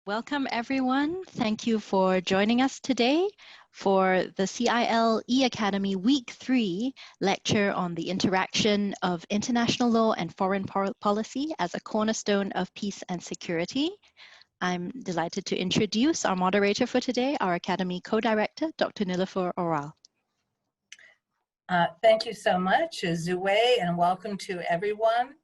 Welcome, everyone. Thank you for joining us today for the CIL eAcademy Week 3 lecture on the interaction of international law and foreign policy as a cornerstone of peace and security. I'm delighted to introduce our moderator for today, our Academy co-director, Dr. Nilufer. Thank you so much, Zue, and welcome to everyone.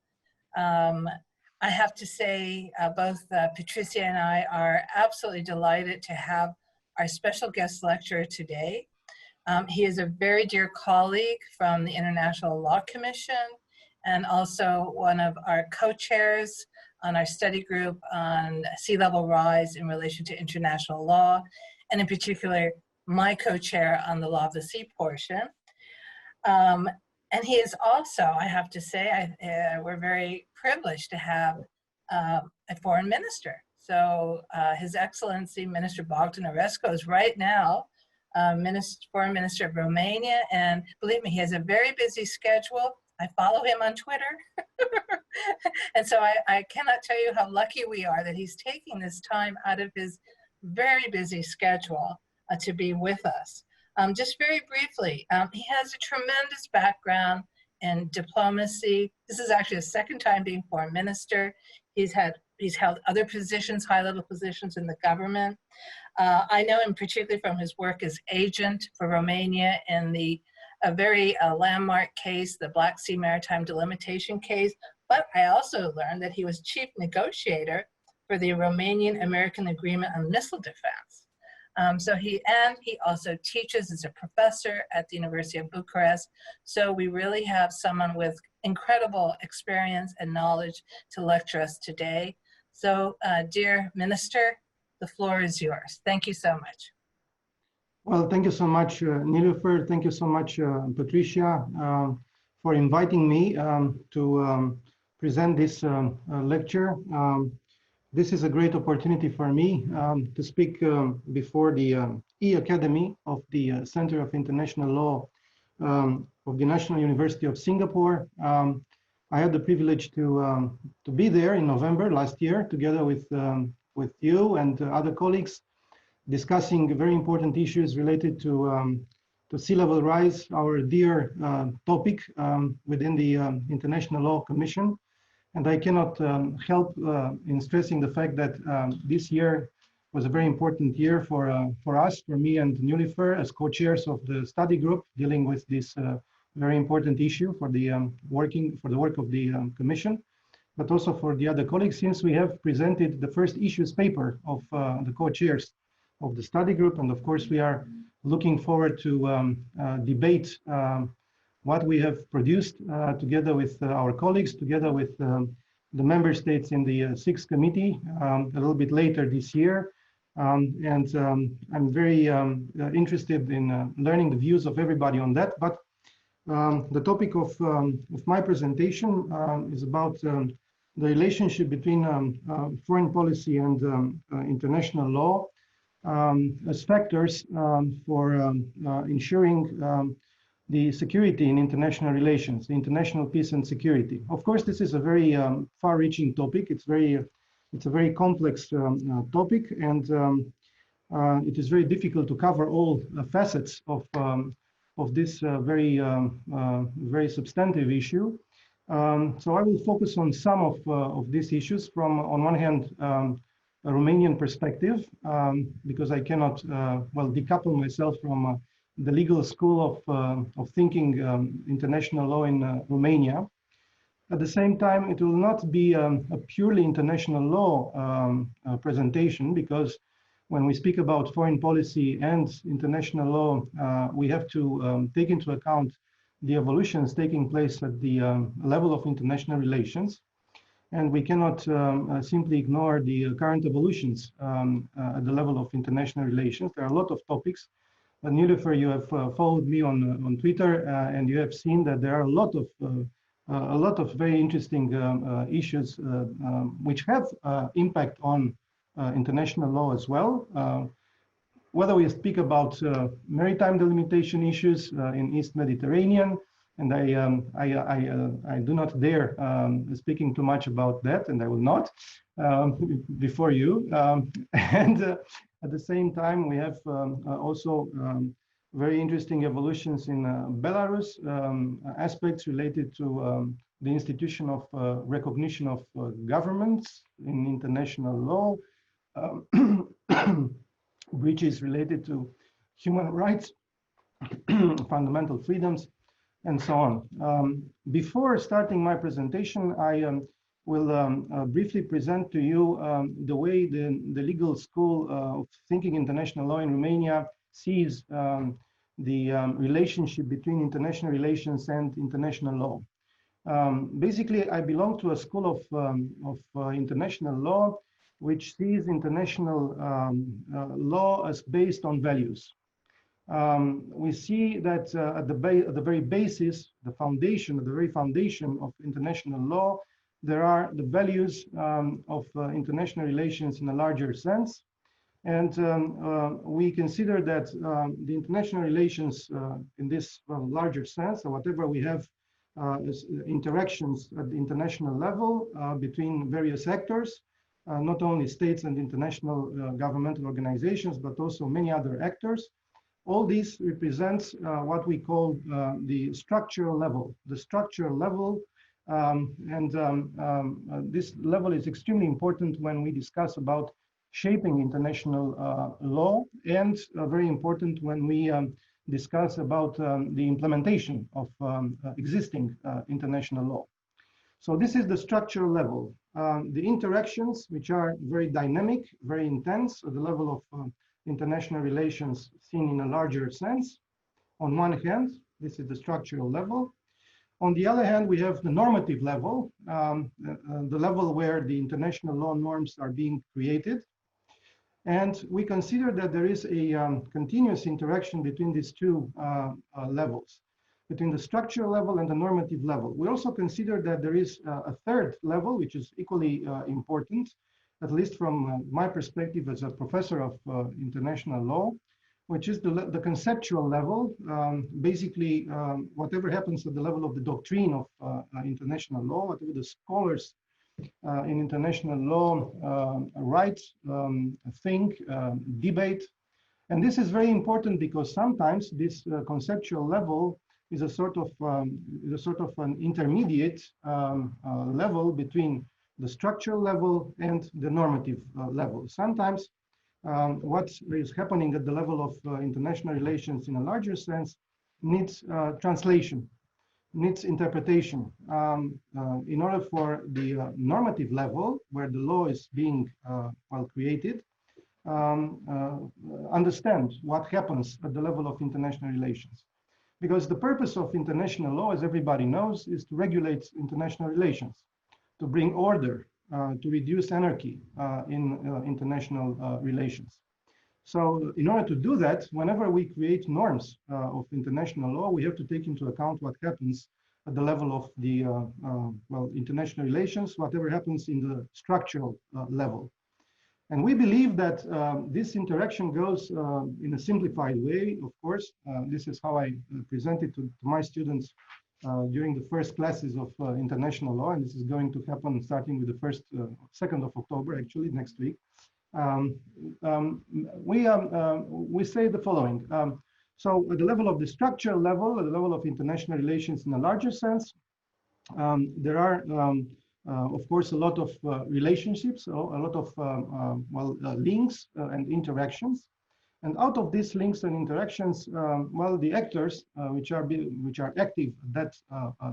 I have to say, both Patricia and I are absolutely delighted to have our special guest lecturer today. He is a very dear colleague from the International Law Commission and also one of our co-chairs on our study group on sea level rise in relation to international law, and in particular, my co-chair on the law of the sea portion. And he is also, I have to say, we're very privileged to have a foreign minister. So His Excellency Minister Bogdan Aurescu is right now Foreign Minister of Romania, and believe me, he has a very busy schedule. I follow him on Twitter. And so I cannot tell you how lucky we are that he's taking this time out of his very busy schedule to be with us. Just very briefly, he has a tremendous background in diplomacy. This is actually his second time being foreign minister. He's held other positions, high-level positions in the government. I know him particularly from his work as agent for Romania in a very landmark case, the Black Sea Maritime Delimitation case. But I also learned that he was chief negotiator for the Romanian-American Agreement on Missile Defense. He also teaches as a professor at the University of Bucharest. So we really have someone with incredible experience and knowledge to lecture us today. So dear Minister, the floor is yours. Thank you so much. Well, thank you so much, Nilufer. Thank you so much, Patricia, for inviting me to present this lecture. This is a great opportunity for me to speak before the eAcademy of the Center of International Law of the National University of Singapore. I had the privilege to be there in November last year, together with you and other colleagues, discussing very important issues related to sea level rise, our dear topic within the International Law Commission. And I cannot help in stressing the fact that this year was a very important year for us, for me and Nilufer, as co-chairs of the study group dealing with this very important issue for the work of the Commission, but also for the other colleagues, since we have presented the first issues paper of the co-chairs of the study group, and of course we are looking forward to debate what we have produced together with our colleagues, together with the member states in the sixth committee a little bit later this year. I'm very interested in learning the views of everybody on that. But the topic of my presentation is about the relationship between foreign policy and international law as factors for ensuring the security in international relations, international peace and security. Of course, this is a very far-reaching topic. It's a very complex topic, and it is very difficult to cover all facets of this very substantive issue. So I will focus on some of these issues from, on one hand, a Romanian perspective, because I cannot decouple myself from the legal school of thinking international law in Romania. At the same time, it will not be a purely international law presentation, because when we speak about foreign policy and international law, we have to take into account the evolutions taking place at the level of international relations. And we cannot simply ignore the current evolutions at the level of international relations. There are a lot of topics. Nilufer, you have followed me on Twitter, and you have seen that there are a lot of very interesting issues which have impact on international law as well. Whether we speak about maritime delimitation issues in East Mediterranean, And I do not dare speaking too much about that, and I will not before you. And at the same time, we have also very interesting evolutions in Belarus, aspects related to the institution of recognition of governments in international law, breaches related to human rights, fundamental freedoms, and so on. Before starting my presentation, I will briefly present to you the way the legal school of thinking international law in Romania sees the relationship between international relations and international law. Basically, I belong to a school of international law, which sees international law as based on values. We see that at the very basis, the very foundation of international law, there are the values of international relations in a larger sense. And we consider that the international relations in this larger sense, or whatever we have as interactions at the international level between various actors, not only states and international governmental organizations, but also many other actors. All this represents what we call the structural level. The structural level, this level is extremely important when we discuss about shaping international law, and very important when we discuss about the implementation of existing international law. So this is the structural level. The interactions, which are very dynamic, very intense at the level of international relations seen in a larger sense. On one hand, this is the structural level. On the other hand, we have the normative level, the level where the international law norms are being created. And we consider that there is a continuous interaction between these two levels, between the structural level and the normative level. We also consider that there is a third level, which is equally important, at least from my perspective as a professor of international law, which is the conceptual level. Basically, whatever happens at the level of the doctrine of international law, whatever the scholars in international law write, think, debate. And this is very important because sometimes this conceptual level is a sort of an intermediate level between the structural level and the normative level. Sometimes what is happening at the level of international relations in a larger sense needs translation, needs interpretation. In order for the normative level, where the law is being well created, understand what happens at the level of international relations. Because the purpose of international law, as everybody knows, is to regulate international relations, to bring order, to reduce anarchy in international relations. So in order to do that, whenever we create norms of international law, we have to take into account what happens at the level of the well, international relations, whatever happens in the structural level. And we believe that this interaction goes in a simplified way, of course. This is how I present it to my students during the first classes of international law, and this is going to happen starting with the 2nd of October, actually, next week. We say the following. So at the level of the structural level, at the level of international relations in a larger sense, there are, of course, a lot of relationships, a lot of well, links and interactions. And out of these links and interactions, well, the actors which are active at that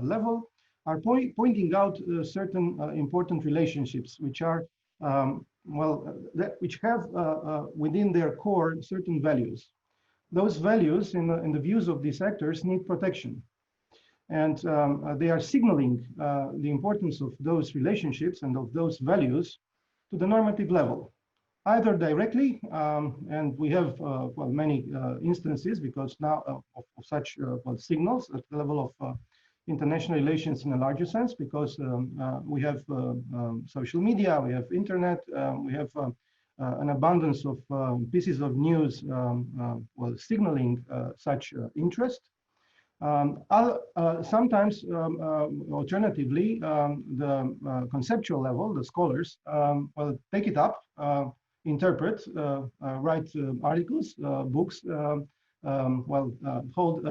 level are pointing out certain important relationships, which are well, which have within their core certain values. Those values, in the views of these actors, need protection. And they are signaling the importance of those relationships and of those values to the normative level, either directly, and we have well, many instances because now of such well, signals at the level of international relations in a larger sense, because we have social media, we have internet, we have an abundance of pieces of news well, signaling such interest. Sometimes, alternatively, the conceptual level, the scholars, will take it up, interpret, write articles, books, hold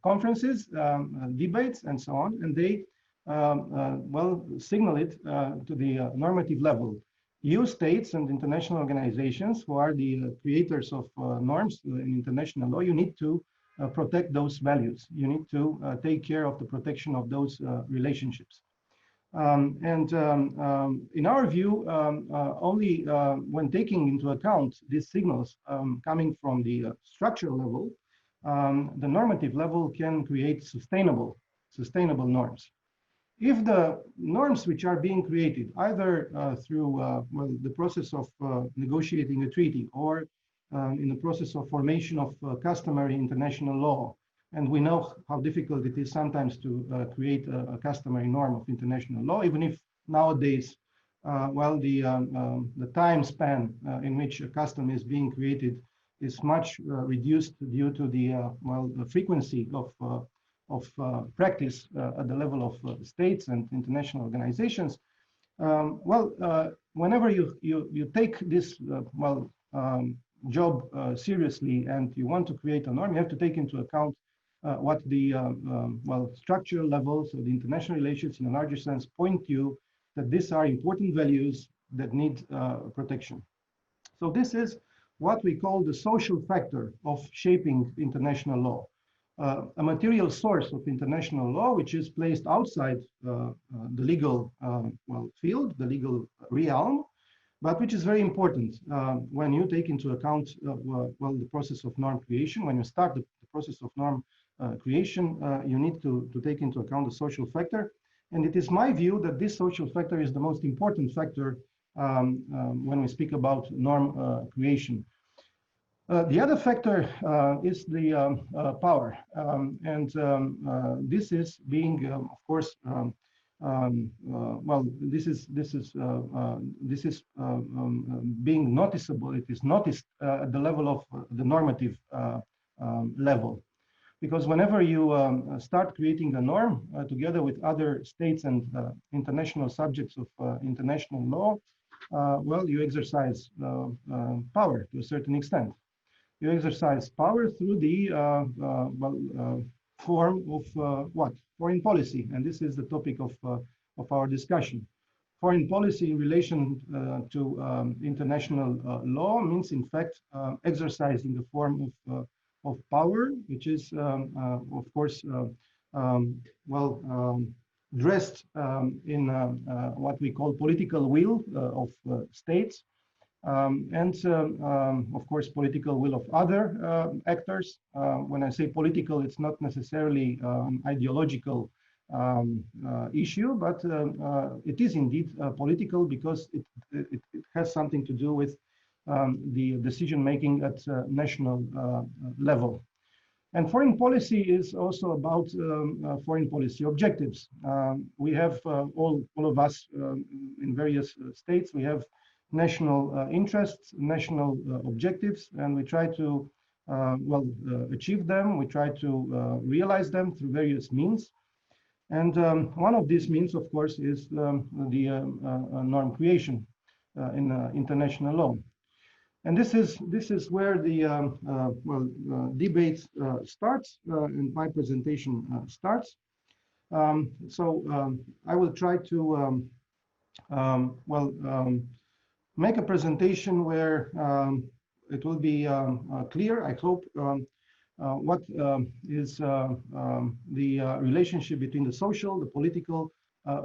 conferences, debates, and so on, and they signal it to the normative level. You states and international organizations who are the creators of norms in international law, you need to protect those values. You need to take care of the protection of those relationships. In our view, only when taking into account these signals coming from the structural level, the normative level can create sustainable norms. If the norms which are being created, either through the process of negotiating a treaty or in the process of formation of customary international law, and we know how difficult it is sometimes to create a customary norm of international law, even if nowadays, the time span in which a custom is being created is much reduced due to the frequency of practice at the level of states and international organizations. Whenever you take this job seriously and you want to create a norm, you have to take into account what the structural levels of the international relations in a larger sense point you that these are important values that need protection. So this is what we call the social factor of shaping international law. A material source of international law, which is placed outside the legal field, the legal realm, but which is very important when you take into account the process of norm creation. When you start the process of norm creation, you need to take into account the social factor. And it is my view that this social factor is the most important factor when we speak about norm creation. The other factor is the power, and this is being, of course, this is being noticeable. It is noticed at the level of the normative level, because whenever you start creating the norm together with other states and international subjects of international law, you exercise power to a certain extent. You exercise power through the form of what? Foreign policy, and this is the topic of our discussion. Foreign policy in relation to international law means, in fact, exercising the form of power, which is, of course, dressed in what we call political will of states. And of course, political will of other actors. When I say political, it's not necessarily ideological issue, but it is indeed political because it has something to do with the decision making at national level. And foreign policy is also about foreign policy objectives. We have all of us in various states, we have national interests, national objectives, and we try to achieve them. We try to realize them through various means. And one of these means, of course, is the norm creation in international law. And this is where the debate starts, and my presentation starts. I will try to make a presentation where it will be clear, I hope, what is the relationship between the social, the political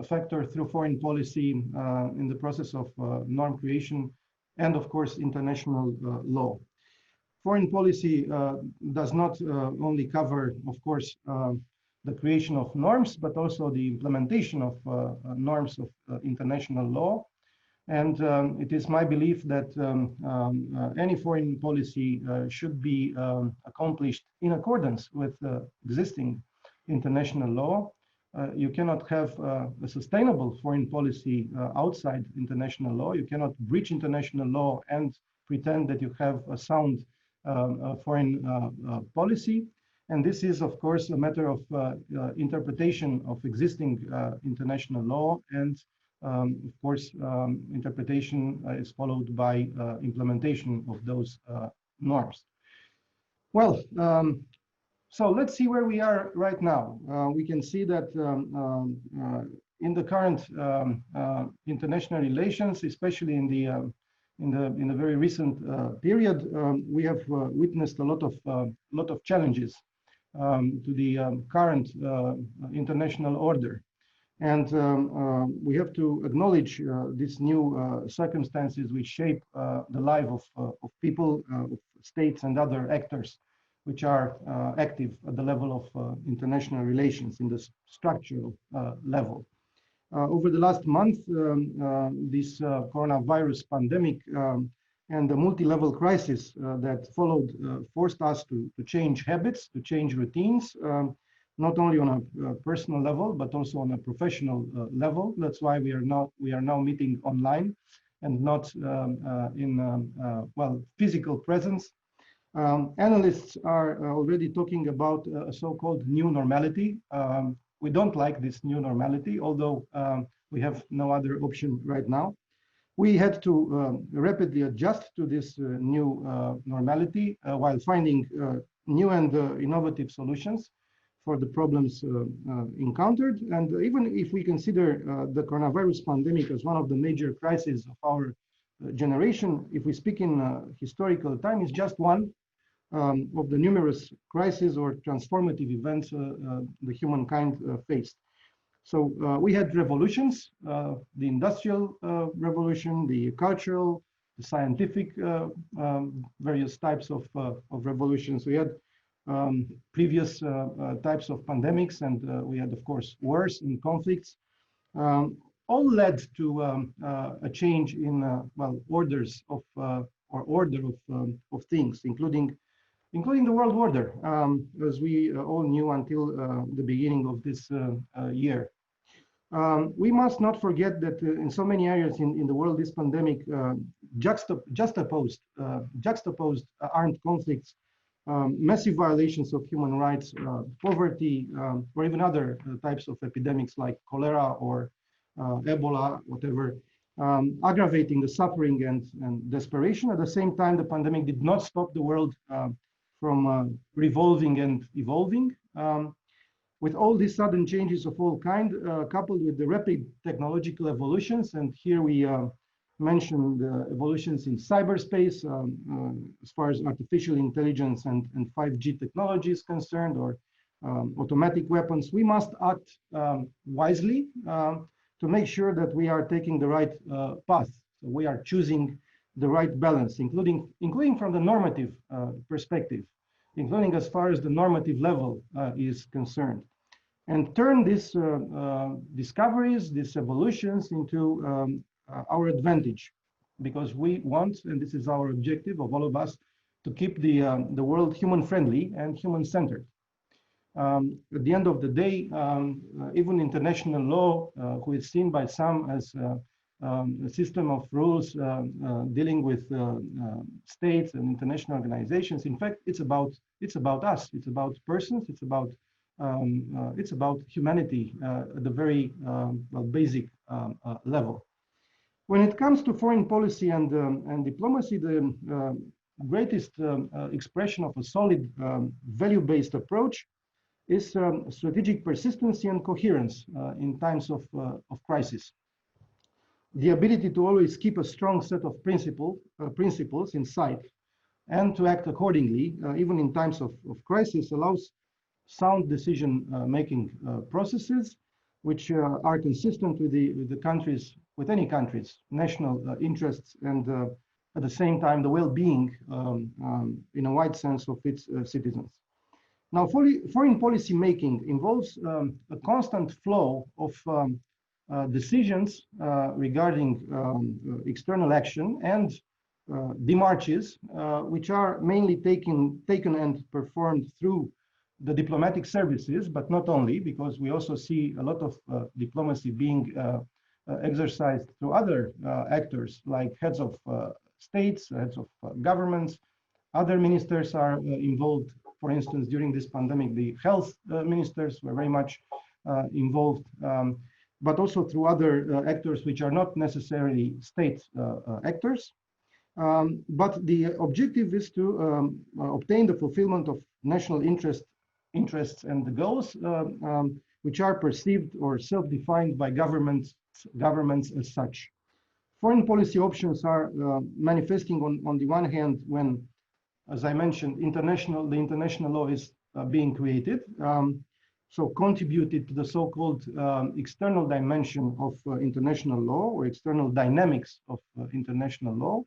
factor through foreign policy in the process of norm creation, and of course, international law. Foreign policy does not only cover, of course, the creation of norms, but also the implementation of norms of international law. And it is my belief that any foreign policy should be accomplished in accordance with existing international law. You cannot have a sustainable foreign policy outside international law. You cannot breach international law and pretend that you have a sound foreign policy. And this is, of course, a matter of interpretation of existing international law, and of course, interpretation is followed by implementation of those norms. Well, so let's see where we are right now. We can see that in the current international relations, especially in the very recent period, we have witnessed a lot of challenges to the current international order. And we have to acknowledge these new circumstances which shape the life of people, of states and other actors which are active at the level of international relations in the structural level. Over the last month, this coronavirus pandemic and the multi-level crisis that followed forced us to change habits, to change routines, not only on a personal level, but also on a professional level. That's why we are now meeting online and not in physical presence. Analysts are already talking about a so-called new normality. We don't like this new normality, although we have no other option right now. We had to rapidly adjust to this new normality while finding new and innovative solutions for the problems encountered. And even if we consider the coronavirus pandemic as one of the major crises of our generation, if we speak in historical time, it's just one of the numerous crises or transformative events the humankind faced. So we had revolutions, the industrial revolution, the cultural, the scientific, various types of revolutions. We had previous types of pandemics, and we had, of course, wars and conflicts. All led to a change in orders of or order of things, including the world order, as we all knew until the beginning of this year. We must not forget that in so many areas in the world, this pandemic juxtaposed armed conflicts, massive violations of human rights, poverty, or even other types of epidemics like cholera or Ebola, whatever, aggravating the suffering and desperation. At the same time, the pandemic did not stop the world from revolving and evolving. With all these sudden changes of all kind, coupled with the rapid technological evolutions, and here we mentioned evolutions in cyberspace as far as artificial intelligence and 5G technology is concerned, or automatic weapons, we must act wisely to make sure that we are taking the right path. So we are choosing the right balance, including from the normative perspective, including as far as the normative level is concerned, and turn these discoveries, these evolutions into our advantage, because we want, and this is our objective of all of us, to keep the world human-friendly and human-centered. At the end of the day, even international law, who is seen by some as a system of rules dealing with states and international organizations, in fact, it's about us. It's about persons. It's about humanity at the very basic level. When it comes to foreign policy and diplomacy, the greatest expression of a solid value-based approach is strategic persistency and coherence in times of crisis. The ability to always keep a strong set of principles in sight and to act accordingly, even in times of crisis, allows sound decision-making processes, which are consistent with any country's national interests, and at the same time the well-being in a wide sense of its citizens. Now, foreign policy making involves a constant flow of decisions regarding external action and demarches, which are mainly taken and performed through the diplomatic services, but not only, because we also see a lot of diplomacy being exercised through other actors like heads of states, heads of governments. Other ministers are involved For instance, during this pandemic, the health ministers were very much involved, but also through other actors which are not necessarily state actors. But the objective is to obtain the fulfillment of national interests and the goals which are perceived or self-defined by governments as such. Foreign policy options are manifesting on the one hand when, as I mentioned, the international law is being created, so contributed to the so-called external dimension of international law or external dynamics of international law,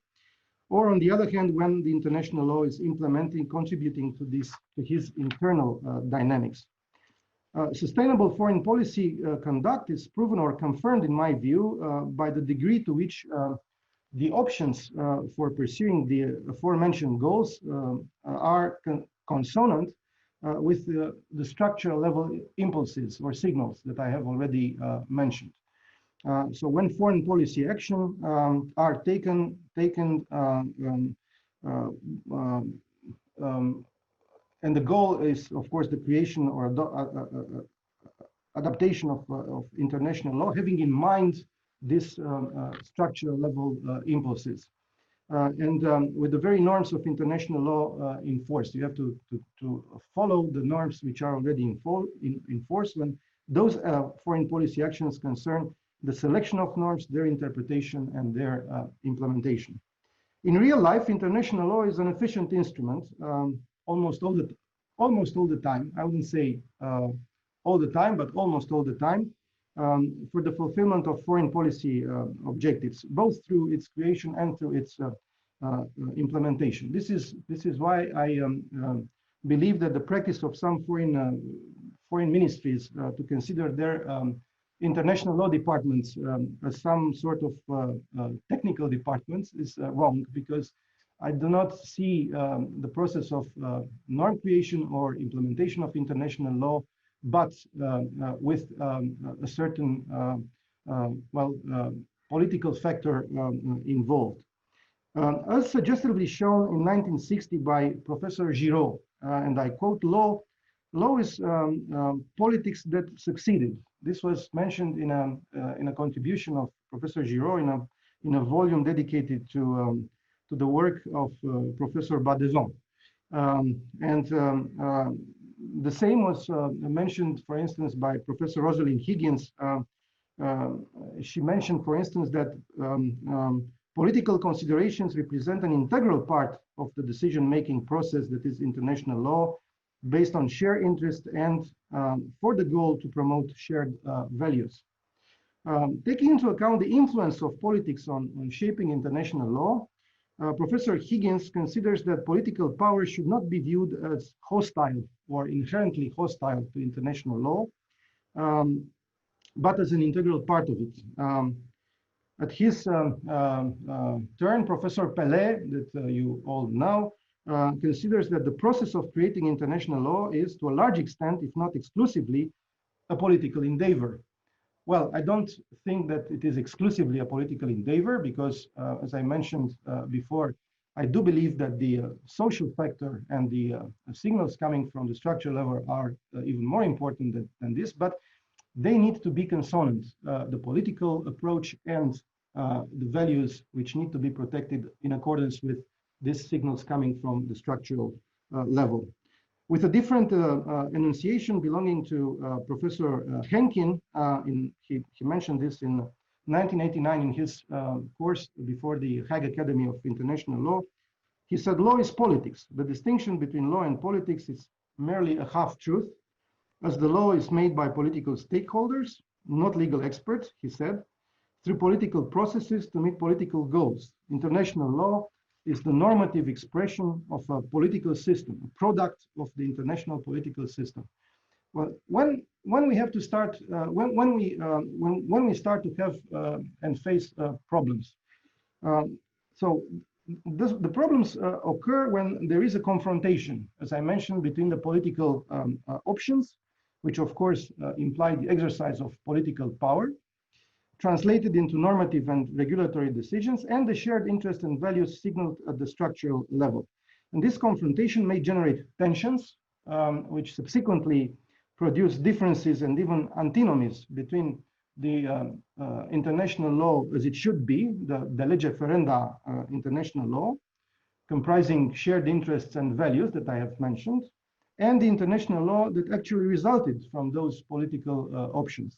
or on the other hand, when the international law is contributing to his internal dynamics. Sustainable foreign policy conduct is proven or confirmed, in my view, by the degree to which the options for pursuing the aforementioned goals are consonant with the structural level impulses or signals that I have already mentioned. So when foreign policy action are taken and the goal is, of course, the creation or adaptation of international law, having in mind this structural level impulses. And with the very norms of international law in force, you have to follow the norms which are already in force when those foreign policy actions concern the selection of norms, their interpretation, and their implementation. In real life, international law is an efficient instrument almost all the time. I wouldn't say all the time, but almost all the time, for the fulfillment of foreign policy objectives, both through its creation and through its implementation. This is why I believe that the practice of some foreign ministries to consider their international law departments as some sort of technical departments is wrong, because I do not see the process of norm creation or implementation of international law, but with a certain political factor involved. As suggestively shown in 1960 by Professor Giraud, and I quote, law is politics that succeeded. This was mentioned in a contribution of Professor Giraud in a volume dedicated to the work of Professor Bogdan. The same was mentioned, for instance, by Professor Rosalind Higgins. She mentioned, for instance, that political considerations represent an integral part of the decision-making process that is international law, based on shared interest and for the goal to promote shared values. Taking into account the influence of politics on shaping international law, Professor Higgins considers that political power should not be viewed as hostile or inherently hostile to international law, but as an integral part of it. At his turn, Professor Pelé, that you all know, considers that the process of creating international law is, to a large extent, if not exclusively, a political endeavor. Well, I don't think that it is exclusively a political endeavor, because, as I mentioned before, I do believe that the social factor and the signals coming from the structural level are even more important than this, but they need to be consonant, the political approach and the values which need to be protected in accordance with these signals coming from the structural level. With a different enunciation belonging to Professor Henkin, he mentioned this in 1989 in his course before the Hague Academy of International Law. He said, law is politics. The distinction between law and politics is merely a half-truth, as the law is made by political stakeholders, not legal experts, he said, through political processes to meet political goals. International law is the normative expression of a political system, a product of the international political system. Well, when we have to start, when we start to have and face problems, so the problems occur when there is a confrontation, as I mentioned, between the political options, which of course imply the exercise of political power, translated into normative and regulatory decisions, and the shared interest and values signaled at the structural level. And this confrontation may generate tensions, which subsequently produced differences and even antinomies between the international law as it should be, the lege ferenda international law, comprising shared interests and values that I have mentioned, and the international law that actually resulted from those political options,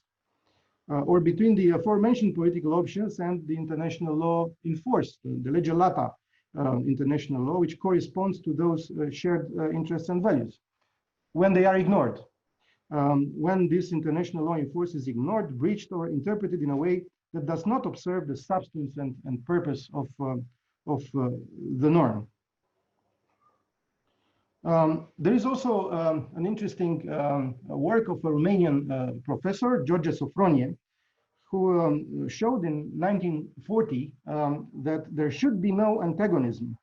or between the aforementioned political options and the international law enforced, the lege lata international law, which corresponds to those shared interests and values, when they are ignored. When this international law enforced is ignored, breached, or interpreted in a way that does not observe the substance and purpose of the norm. There is also an interesting work of a Romanian professor, George Sofronie, who showed in 1940 that there should be no antagonism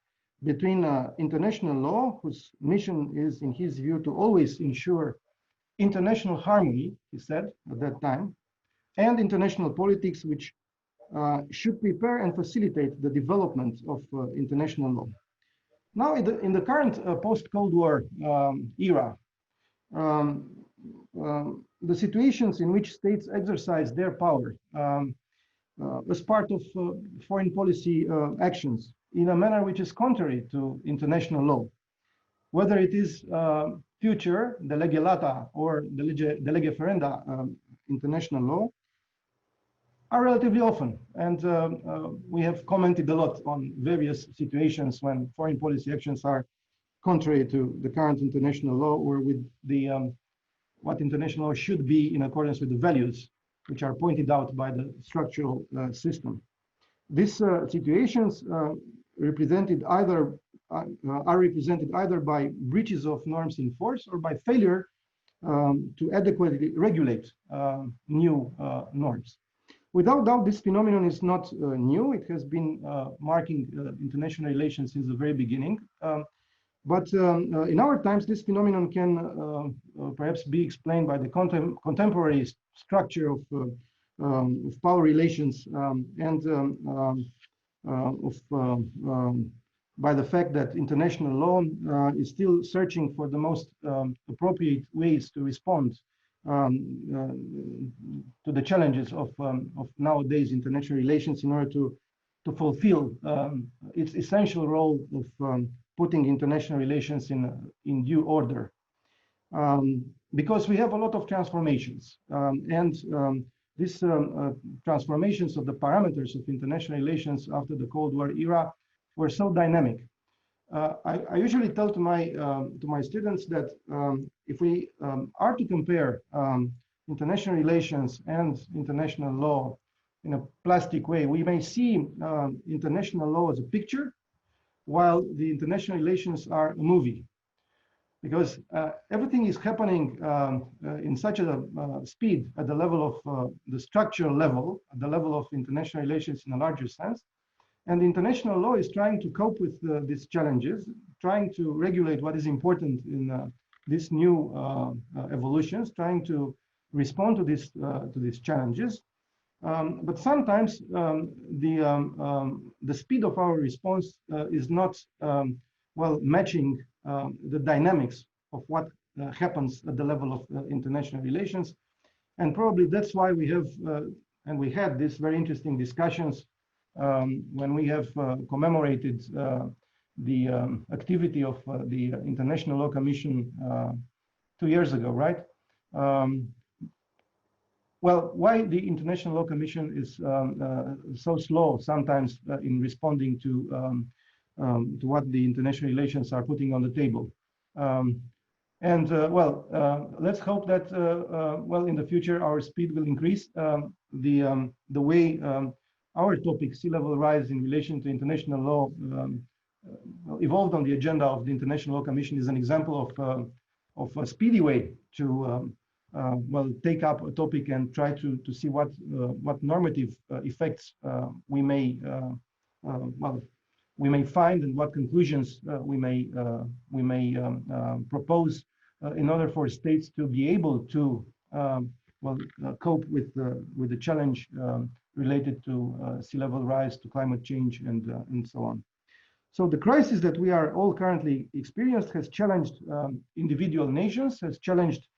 between international law, whose mission is, in his view, to always ensure international harmony, he said at that time, and international politics, which should prepare and facilitate the development of international law. Now, in the current post-Cold War era, the situations in which states exercise their power as part of foreign policy actions in a manner which is contrary to international law, whether it is future, the lege lata, or the lege ferenda international law, are relatively often. And we have commented a lot on various situations when foreign policy actions are contrary to the current international law, or with the what international law should be in accordance with the values which are pointed out by the structural system. These situations represented either are represented either by breaches of norms in force or by failure to adequately regulate new norms. Without doubt, this phenomenon is not new. It has been marking international relations since the very beginning. But in our times, this phenomenon can perhaps be explained by the contemporary structure of power relations and by the fact that international law is still searching for the most appropriate ways to respond to the challenges of nowadays international relations in order to fulfill its essential role of putting international relations in due order. Because we have a lot of transformations, and these transformations of the parameters of international relations after the Cold War era were so dynamic. I usually tell to my students that if we are to compare international relations and international law in a plastic way, we may see international law as a picture, while the international relations are a movie, because everything is happening in such a speed at the level of the structural level, at the level of international relations in a larger sense. And international law is trying to cope with these challenges, trying to regulate what is important in these new evolutions, trying to respond to these challenges. But sometimes the speed of our response is not well matching the dynamics of what happens at the level of international relations. And probably that's why we have, and we had these very interesting discussions when we have commemorated the activity of the International Law Commission 2 years ago, right? Well, why the International Law Commission is so slow sometimes in responding to what the international relations are putting on the table. Let's hope that, well, in the future, our speed will increase. The way our topic, sea level rise in relation to international law, evolved on the agenda of the International Law Commission is an example of a speedy way to well, take up a topic and try to see what normative effects we may find, and what conclusions we may propose in order for states to be able to cope with the challenge related to sea level rise, to climate change, and so on. So the crisis that we are all currently experienced has challenged individual nations, has challenged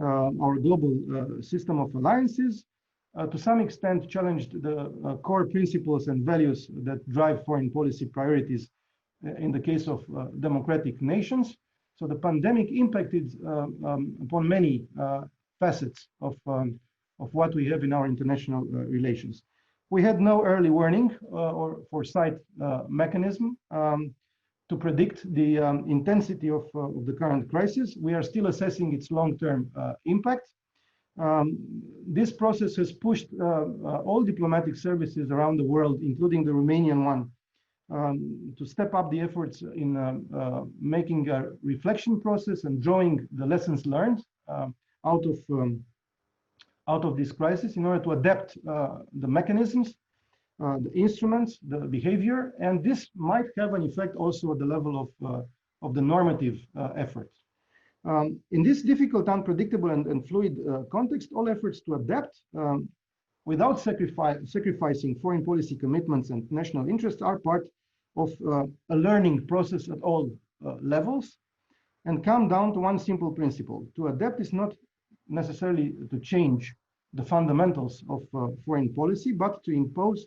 our global system of alliances, to some extent challenged the core principles and values that drive foreign policy priorities in the case of democratic nations. So the pandemic impacted upon many facets of what we have in our international relations. We had no early warning or foresight mechanism to predict the intensity of the current crisis. We are still assessing its long-term impact. This process has pushed all diplomatic services around the world, including the Romanian one, to step up the efforts in making a reflection process and drawing the lessons learned out of this crisis in order to adapt the mechanisms, the instruments, the behavior, and this might have an effect also at the level of the normative efforts. In this difficult, unpredictable, and fluid context, all efforts to adapt without sacrificing foreign policy commitments and national interests are part of a learning process at all levels, and come down to one simple principle. To adapt is not necessarily to change the fundamentals of foreign policy, but to impose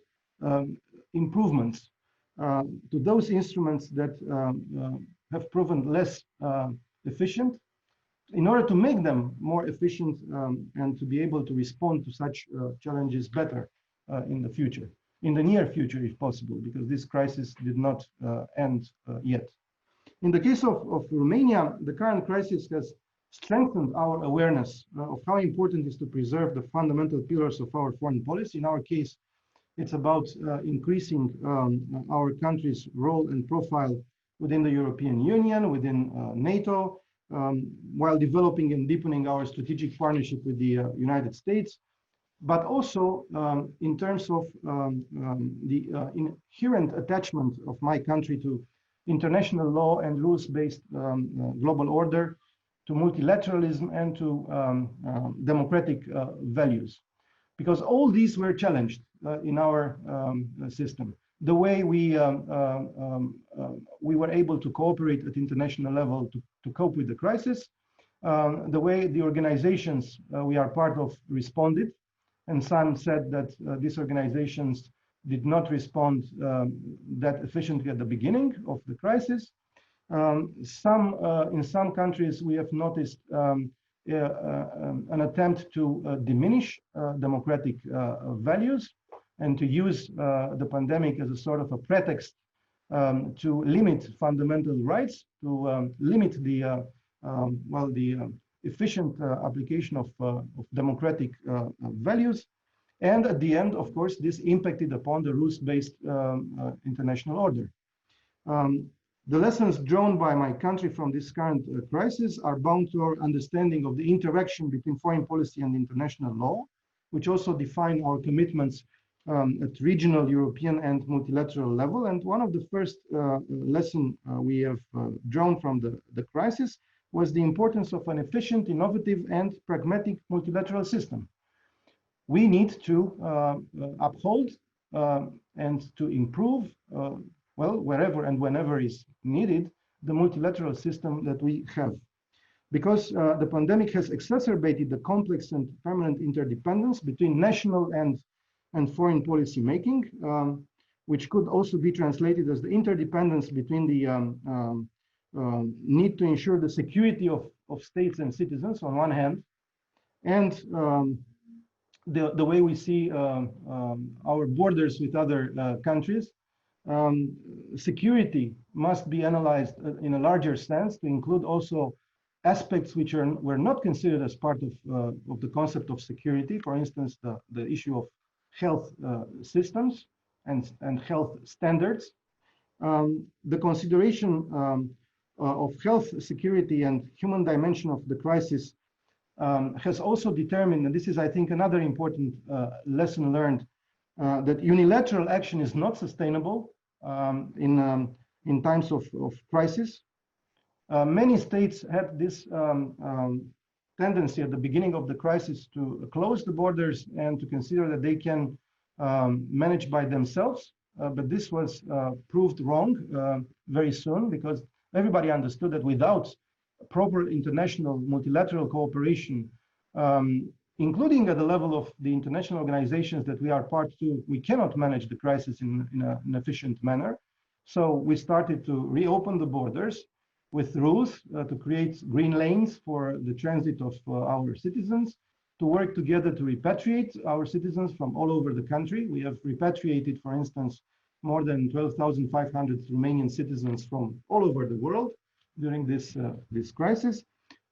improvements to those instruments that have proven less efficient, in order to make them more efficient and to be able to respond to such challenges better in the future, in the near future if possible, because this crisis did not end yet. In the case of Romania, the current crisis has strengthened our awareness of how important it is to preserve the fundamental pillars of our foreign policy. In our case, it's about increasing our country's role and profile within the European Union, within NATO, while developing and deepening our strategic partnership with the United States, but also in terms of the inherent attachment of my country to international law and rules-based global order, to multilateralism, and to democratic values. Because all these were challenged in our system. The way we were able to cooperate at international level to cope with the crisis, the way the organizations we are part of responded, and some said that these organizations did not respond that efficiently at the beginning of the crisis. In some countries, we have noticed an attempt to diminish democratic values and to use the pandemic as a sort of a pretext to limit fundamental rights, to limit the efficient application of democratic values. And at the end, of course, this impacted upon the rules-based international order. The lessons drawn by my country from this current crisis are bound to our understanding of the interaction between foreign policy and international law, which also define our commitments at regional, European, and multilateral level. And one of the first lessons we have drawn from the crisis was the importance of an efficient, innovative, and pragmatic multilateral system. We need to uphold and to improve, well, wherever and whenever is needed, the multilateral system that we have. Because the pandemic has exacerbated the complex and permanent interdependence between national and foreign policy making, which could also be translated as the interdependence between the need to ensure the security of states and citizens on one hand, and the way we see our borders with other countries. Security must be analyzed in a larger sense to include also aspects which were not considered as part of the concept of security. For instance, the issue of health systems and health standards. The consideration of health security and human dimension of the crisis has also determined, and this is, I think, another important lesson learned, that unilateral action is not sustainable in times of crisis. Many states had this tendency at the beginning of the crisis to close the borders and to consider that they can manage by themselves but this was proved wrong very soon, because everybody understood that without proper international multilateral cooperation, including at the level of the international organizations that we are part to, we cannot manage the crisis in an efficient manner. So we started to reopen the borders with rules to create green lanes for the transit of our citizens, to work together to repatriate our citizens from all over the country. We have repatriated, for instance, more than 12,500 Romanian citizens from all over the world during this crisis.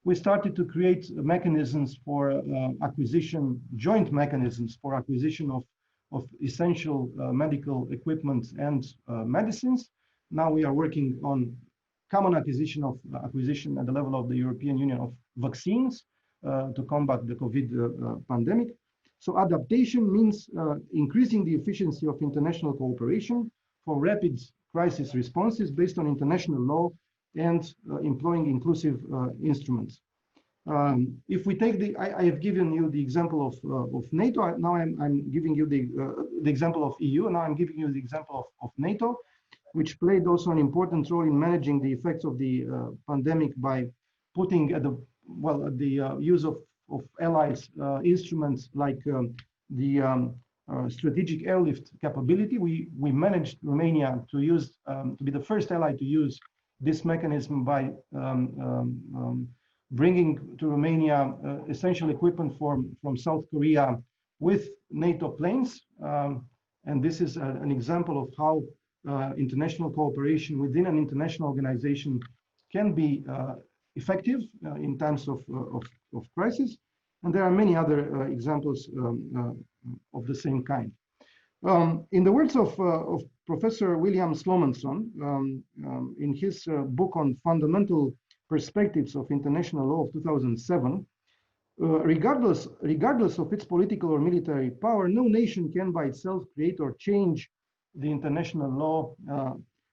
We started to create mechanisms for acquisition, joint mechanisms for acquisition of essential medical equipment and medicines. Now we are working on common acquisition at the level of the European Union of vaccines to combat the COVID pandemic. So adaptation means increasing the efficiency of international cooperation for rapid crisis responses based on international law and employing inclusive instruments. If we take I have given you the example of NATO. Now I'm giving you the example of EU. Now I'm giving you the example of NATO, which played also an important role in managing the effects of the pandemic by putting at the use of allies instruments like the strategic airlift capability. We managed Romania to use to be the first ally to use this mechanism by bringing to Romania essential equipment from South Korea with NATO planes. And this is an example of how international cooperation within an international organization can be effective in times of crisis. And there are many other examples of the same kind. In the words of Professor William Slomanson, in his book on fundamental perspectives of international law of 2007, regardless of its political or military power, no nation can by itself create or change the international law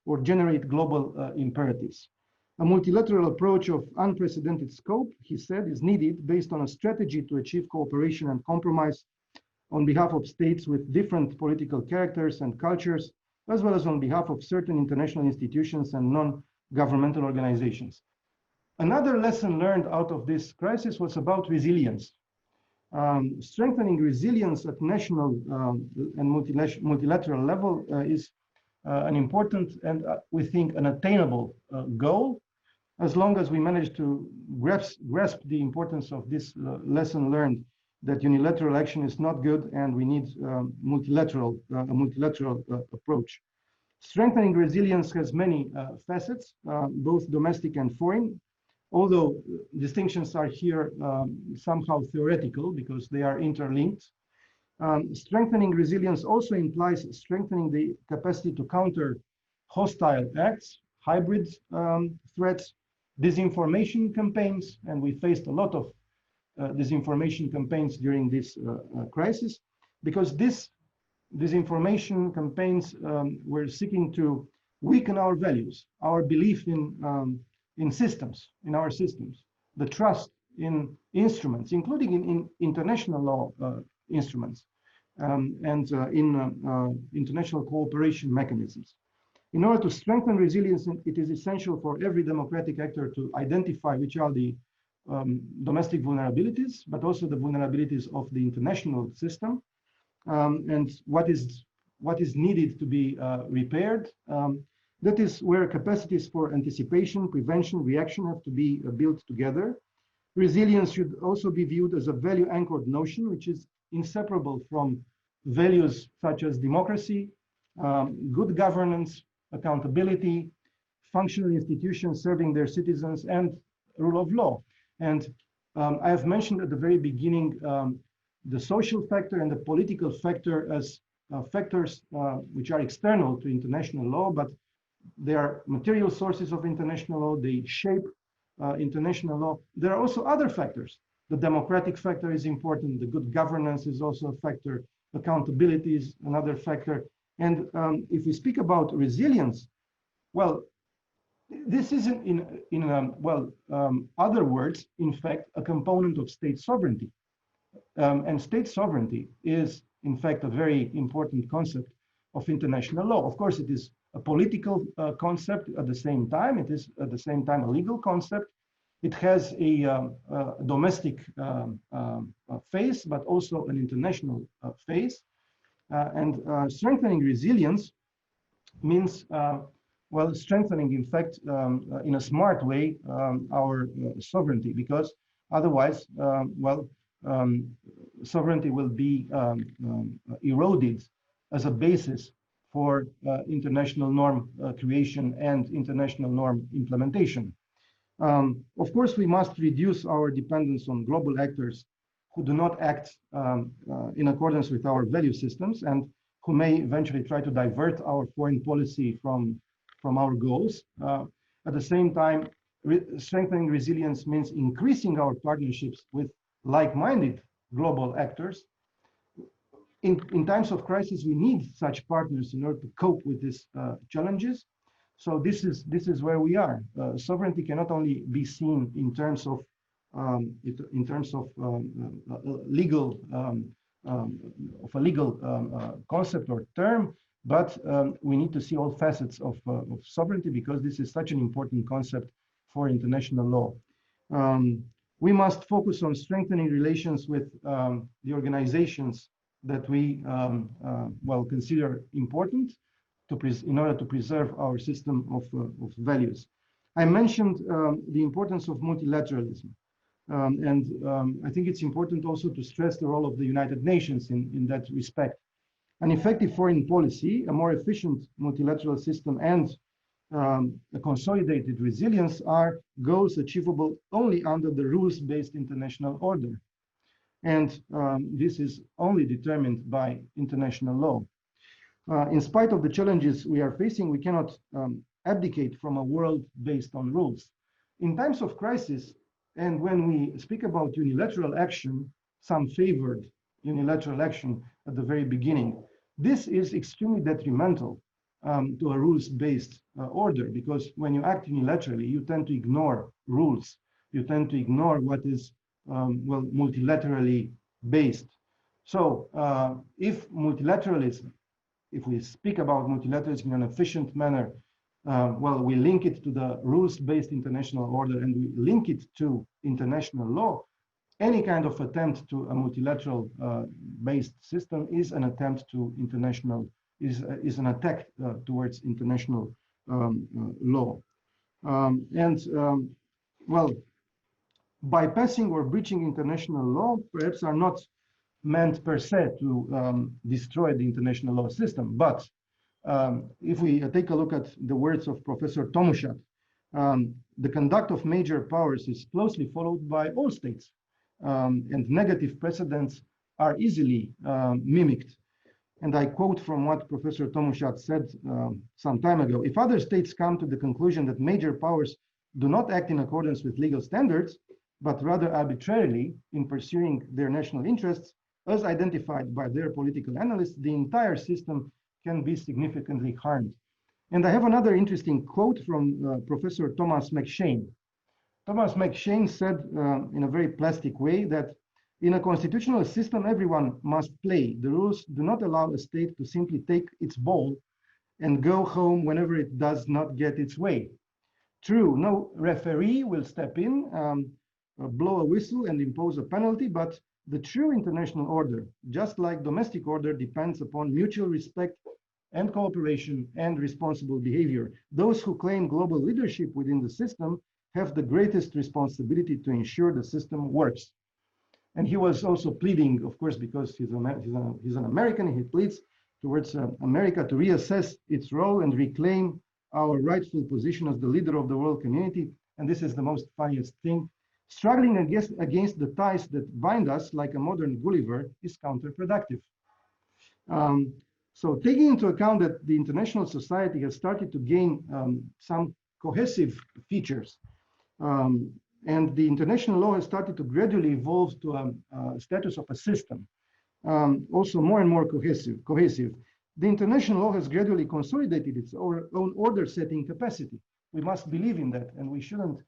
or generate global imperatives. A multilateral approach of unprecedented scope, he said, is needed based on a strategy to achieve cooperation and compromise on behalf of states with different political characters and cultures, as well as on behalf of certain international institutions and non-governmental organizations. Another lesson learned out of this crisis was about resilience. Strengthening resilience at national and multilateral level is an important and we think an attainable goal, as long as we manage to grasp the importance of this lesson learned, that unilateral action is not good and we need a multilateral approach. Strengthening resilience has many facets, both domestic and foreign, although distinctions are here somehow theoretical because they are interlinked. Strengthening resilience also implies strengthening the capacity to counter hostile acts, hybrid threats, disinformation campaigns, and we faced a lot of disinformation campaigns during this crisis, because these disinformation campaigns were seeking to weaken our values, our belief in systems, in our systems, the trust in instruments, including in international law instruments, and in international cooperation mechanisms. In order to strengthen resilience, it is essential for every democratic actor to identify which are the domestic vulnerabilities, but also the vulnerabilities of the international system, and what is needed to be repaired. That is where capacities for anticipation, prevention, reaction have to be built together. Resilience should also be viewed as a value-anchored notion, which is inseparable from values such as democracy, good governance, accountability, functional institutions serving their citizens, and rule of law. And I have mentioned at the very beginning the social factor and the political factor as factors which are external to international law, but they are material sources of international law. They shape international law. There are also other factors. The democratic factor is important. The good governance is also a factor. Accountability is another factor. And if we speak about resilience, well, this is other words, in fact, a component of state sovereignty. And state sovereignty is, in fact, a very important concept of international law. Of course, it is a political concept at the same time. It is at the same time a legal concept. It has a domestic phase, but also an international phase. And strengthening resilience means, well, strengthening, in fact, in a smart way, our sovereignty, because otherwise, sovereignty will be eroded as a basis for international norm creation and international norm implementation. Of course, we must reduce our dependence on global actors who do not act in accordance with our value systems and who may eventually try to divert our foreign policy from our goals. At the same time, strengthening resilience means increasing our partnerships with like-minded global actors. In times of crisis, we need such partners in order to cope with these challenges. So this is where we are. Sovereignty cannot only be seen in terms of legal a legal concept or term, but we need to see all facets of sovereignty, because this is such an important concept for international law. We must focus on strengthening relations with the organizations that we consider important in order to preserve our system of values. I mentioned the importance of multilateralism. I think it's important also to stress the role of the United Nations in that respect. An effective foreign policy, a more efficient multilateral system, and a consolidated resilience are goals achievable only under the rules-based international order. And this is only determined by international law. In spite of the challenges we are facing, we cannot abdicate from a world based on rules. In times of crisis, and when we speak about unilateral action, some favored unilateral action at the very beginning, this is extremely detrimental to a rules-based order, because when you act unilaterally, you tend to ignore rules. You tend to ignore what is multilaterally based. So if we speak about multilateralism in an efficient manner, we link it to the rules-based international order and we link it to international law. Any kind of attempt to a multilateral based system is an attempt to is an attack towards international law. Bypassing or breaching international law perhaps are not meant per se to destroy the international law system. But if we take a look at the words of Professor Tomushat, the conduct of major powers is closely followed by all states, and negative precedents are easily mimicked. And I quote from what Professor Tomushat said some time ago: if other states come to the conclusion that major powers do not act in accordance with legal standards, but rather arbitrarily in pursuing their national interests, as identified by their political analysts, the entire system can be significantly harmed. And I have another interesting quote from Professor Thomas McShane. Thomas McShane said in a very plastic way that in a constitutional system, everyone must play. The rules do not allow a state to simply take its ball and go home whenever it does not get its way. True, no referee will step in, blow a whistle and impose a penalty, but the true international order, just like domestic order, depends upon mutual respect and cooperation and responsible behavior. Those who claim global leadership within the system have the greatest responsibility to ensure the system works. And he was also pleading, of course, because he's an American, he pleads towards America to reassess its role and reclaim our rightful position as the leader of the world community. And this is the most funniest thing. Struggling against the ties that bind us like a modern Gulliver is counterproductive. So taking into account that the international society has started to gain some cohesive features, and the international law has started to gradually evolve to a status of a system, also more and more cohesive. The international law has gradually consolidated its own order-setting capacity. We must believe in that, and we shouldn't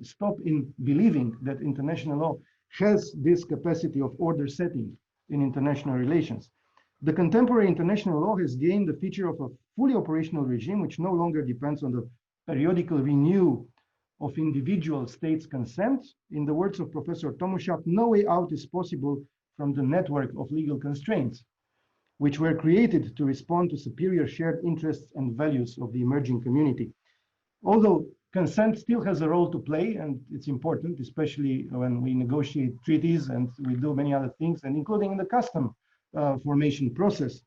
stop in believing that international law has this capacity of order setting in international relations. The contemporary international law has gained the feature of a fully operational regime, which no longer depends on the periodical renewal of individual states' consent. In the words of Professor Tomushap, no way out is possible from the network of legal constraints, which were created to respond to superior shared interests and values of the emerging community. Although consent still has a role to play, and it's important, especially when we negotiate treaties and we do many other things, and including in the custom formation process.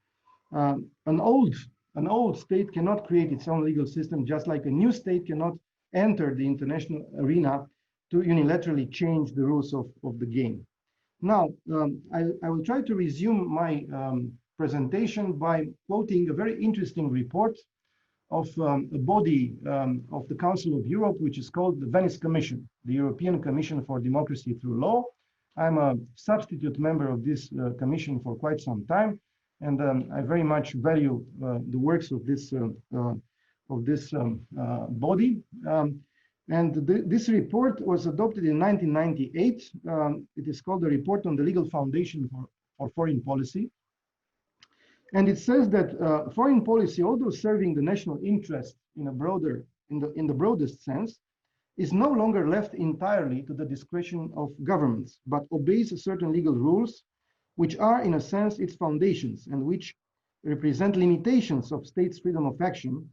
An old state cannot create its own legal system, just like a new state cannot enter the international arena to unilaterally change the rules of the game. Now, I will try to resume my presentation by quoting a very interesting report of a body of the Council of Europe, which is called the Venice Commission, the European Commission for Democracy Through Law. I'm a substitute member of this commission for quite some time, and I very much value the works of this body. This report was adopted in 1998. It is called the Report on the Legal Foundation for Foreign Policy. And it says that foreign policy, although serving the national interest in the broadest sense, is no longer left entirely to the discretion of governments, but obeys certain legal rules, which are in a sense its foundations and which represent limitations of states' freedom of action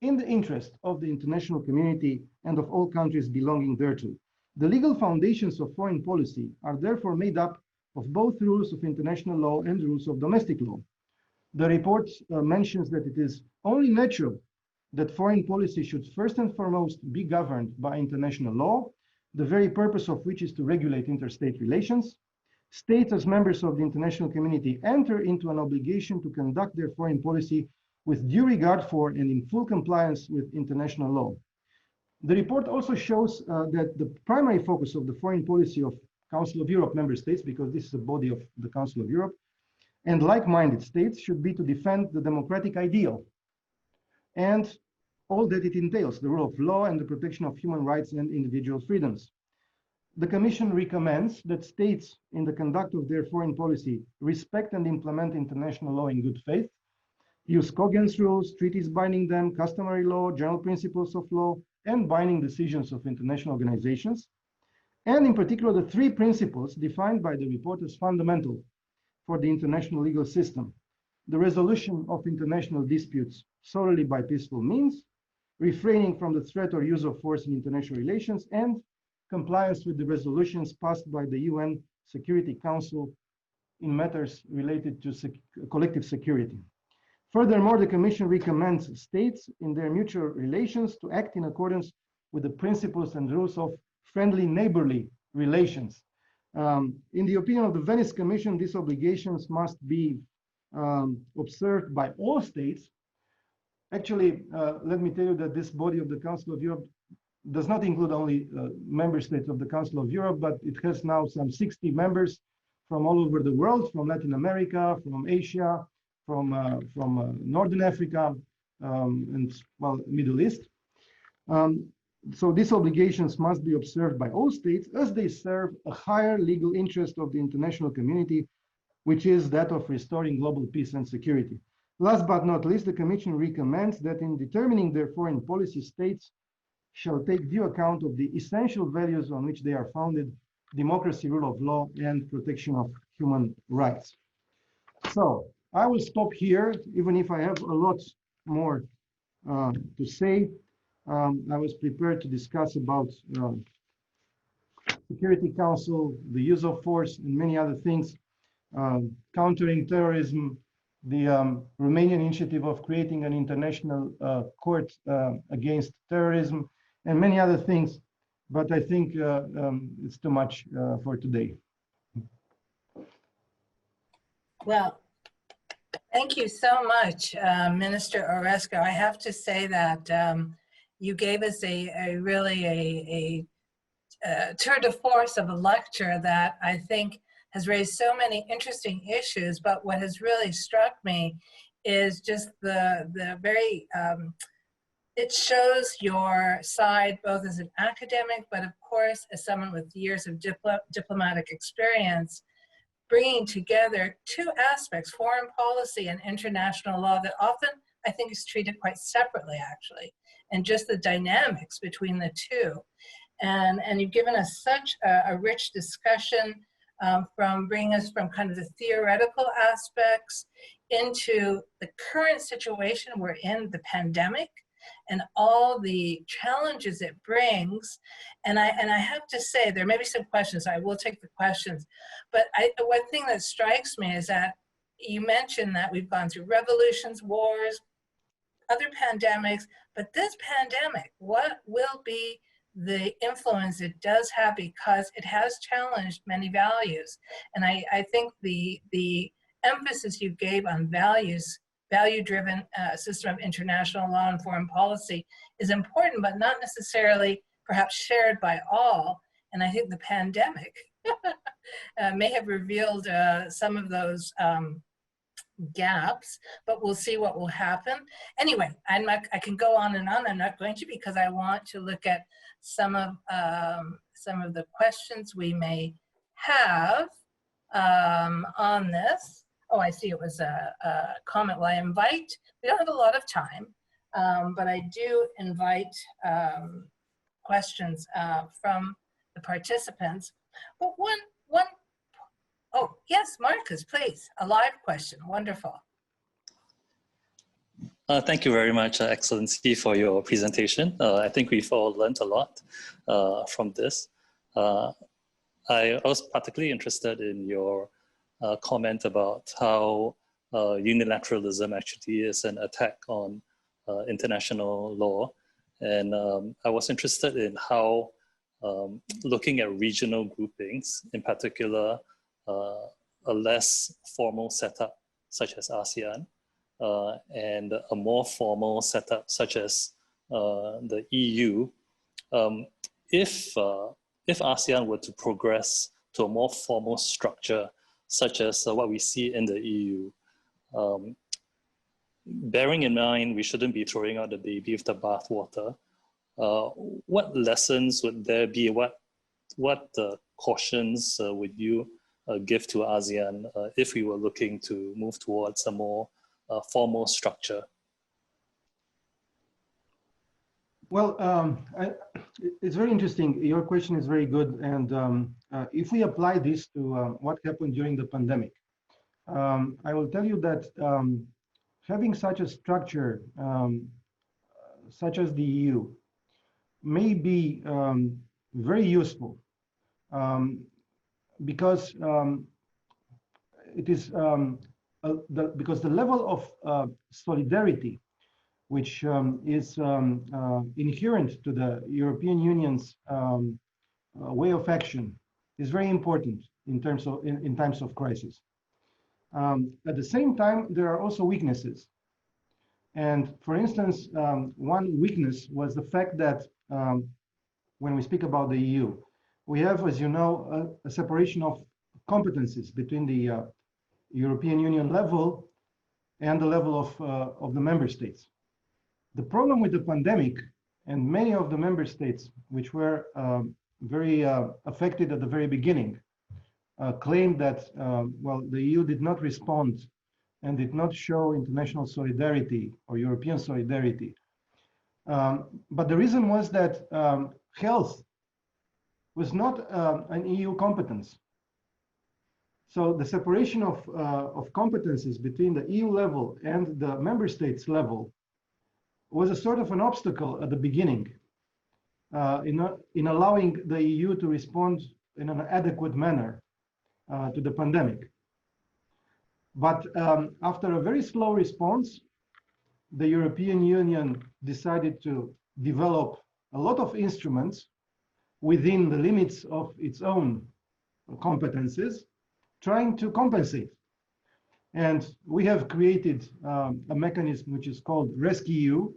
in the interest of the international community and of all countries belonging thereto. The legal foundations of foreign policy are therefore made up of both rules of international law and rules of domestic law. The report mentions that it is only natural that foreign policy should first and foremost be governed by international law, the very purpose of which is to regulate interstate relations. States, as members of the international community, enter into an obligation to conduct their foreign policy with due regard for and in full compliance with international law. The report also shows that the primary focus of the foreign policy of Council of Europe member states, because this is a body of the Council of Europe, and like-minded states should be to defend the democratic ideal and all that it entails, the rule of law and the protection of human rights and individual freedoms. The Commission recommends that states in the conduct of their foreign policy respect and implement international law in good faith, use Cogent's rules, treaties binding them, customary law, general principles of law, and binding decisions of international organizations, and in particular the three principles defined by the report as fundamental for the international legal system: the resolution of international disputes solely by peaceful means, refraining from the threat or use of force in international relations, and compliance with the resolutions passed by the UN Security Council in matters related to collective security. Furthermore, the Commission recommends states in their mutual relations to act in accordance with the principles and rules of friendly neighborly relations. In the opinion of the Venice Commission, these obligations must be observed by all states. Actually, let me tell you that this body of the Council of Europe does not include only member states of the Council of Europe, but it has now some 60 members from all over the world, from Latin America, from Asia, from Northern Africa, and well, Middle East. So these obligations must be observed by all states as they serve a higher legal interest of the international community, which is that of restoring global peace and security. Last but not least, the Commission recommends that in determining their foreign policy, states shall take due account of the essential values on which they are founded: democracy, rule of law, and protection of human rights. So I will stop here, even if I have a lot more to say. I was prepared to discuss about Security Council, the use of force, and many other things, countering terrorism, the Romanian initiative of creating an international court against terrorism, and many other things. But I think it's too much for today. Well, thank you so much, Minister Aurescu. I have to say that you gave us a tour de force of a lecture that I think has raised so many interesting issues. But what has really struck me is just the very, it shows your side both as an academic, but of course as someone with years of diplomatic experience, bringing together two aspects, foreign policy and international law, that often I think is treated quite separately, actually, and just the dynamics between the two. And you've given us such a rich discussion, from bringing us from kind of the theoretical aspects into the current situation we're in, the pandemic, and all the challenges it brings. And I have to say, there may be some questions, I will take the questions, but one thing that strikes me is that you mentioned that we've gone through revolutions, wars, other pandemics, but this pandemic, what will be the influence it does have, because it has challenged many values. And I think the emphasis you gave on values, value-driven system of international law and foreign policy is important, but not necessarily perhaps shared by all. And I think the pandemic may have revealed some of those gaps, but we'll see what will happen. Anyway, I can go on and on. I'm not going to, because I want to look at some of the questions we may have on this. Oh, I see it was a comment. Well, I invite, we don't have a lot of time, but I do invite questions from the participants. But one, oh, yes, Marcus, please, a live question, wonderful. Thank you very much, Excellency, for your presentation. I think we've all learned a lot from this. I was particularly interested in your comment about how unilateralism actually is an attack on international law. And I was interested in how looking at regional groupings, in particular, a less formal setup such as ASEAN, and a more formal setup such as the EU, if ASEAN were to progress to a more formal structure such as what we see in the EU, bearing in mind we shouldn't be throwing out the baby with the bathwater, what lessons would there be? What cautions would you give to ASEAN if we were looking to move towards a more formal structure? Well, it's very interesting. Your question is very good. And if we apply this to what happened during the pandemic, I will tell you that having such a structure, such as the EU, may be very useful because it is because the level of solidarity which is inherent to the European Union's way of action is very important in times of crisis. At the same time, there are also weaknesses. And for instance, one weakness was the fact that when we speak about the EU, we have, as you know, a separation of competencies between the European Union level and the level of the member states. The problem with the pandemic, and many of the member states which were very affected at the very beginning, claimed that, well, the EU did not respond and did not show international solidarity or European solidarity. But the reason was that health was not an EU competence. So the separation of competences between the EU level and the member states level was a sort of an obstacle at the beginning in allowing the EU to respond in an adequate manner to the pandemic. But after a very slow response, the European Union decided to develop a lot of instruments within the limits of its own competences, trying to compensate. And we have created a mechanism which is called RescEU,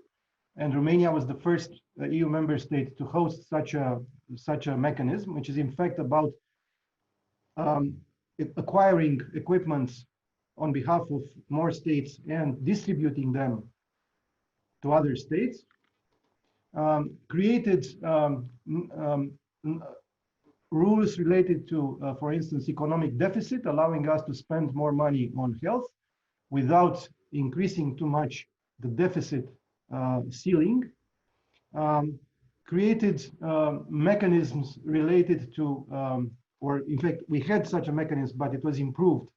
and Romania was the first EU member state to host such a mechanism, which is in fact about acquiring equipment on behalf of more states and distributing them to other states, created rules related to, for instance, economic deficit, allowing us to spend more money on health without increasing too much the deficit ceiling. Created mechanisms related to, or in fact, we had such a mechanism, but it was improved.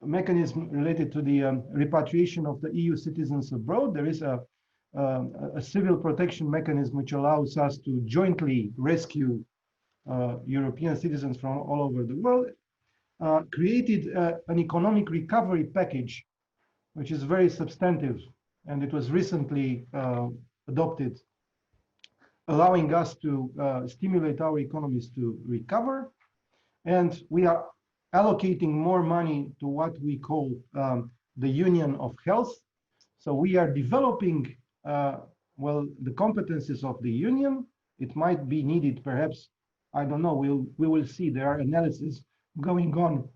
A mechanism related to the repatriation of the EU citizens abroad. There is a civil protection mechanism which allows us to jointly rescue European citizens from all over the world. Created an economic recovery package, which is very substantive, and it was recently adopted, allowing us to stimulate our economies to recover. And we are allocating more money to what we call the Union of Health. So we are developing, well, the competencies of the Union. It might be needed, perhaps, I don't know, we will see. There are analyses going on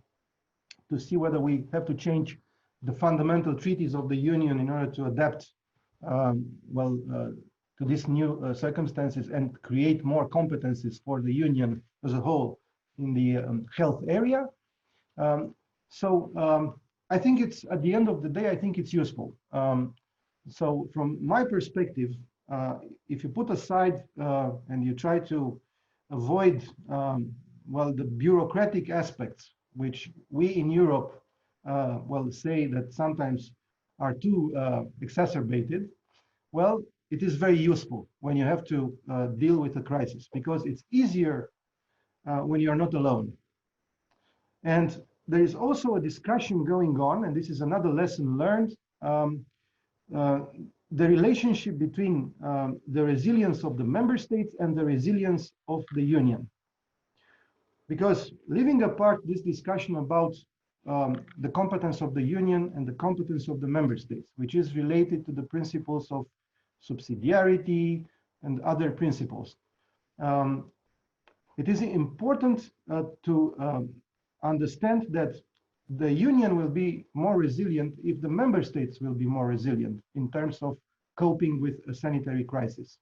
to see whether we have to change the fundamental treaties of the Union in order to adapt, to these new circumstances and create more competencies for the Union as a whole in the health area. I think it's, at the end of the day, I think it's useful. So from my perspective, if you put aside and you try to avoid, the bureaucratic aspects, which we in Europe, say that sometimes are too exacerbated, well, it is very useful when you have to deal with a crisis, because it's easier when you're not alone. And there is also a discussion going on, and this is another lesson learned, the relationship between the resilience of the member states and the resilience of the Union. Because leaving apart this discussion about the competence of the Union and the competence of the member states, which is related to the principles of subsidiarity and other principles. It is important to understand that the Union will be more resilient if the member states will be more resilient in terms of coping with a sanitary crisis.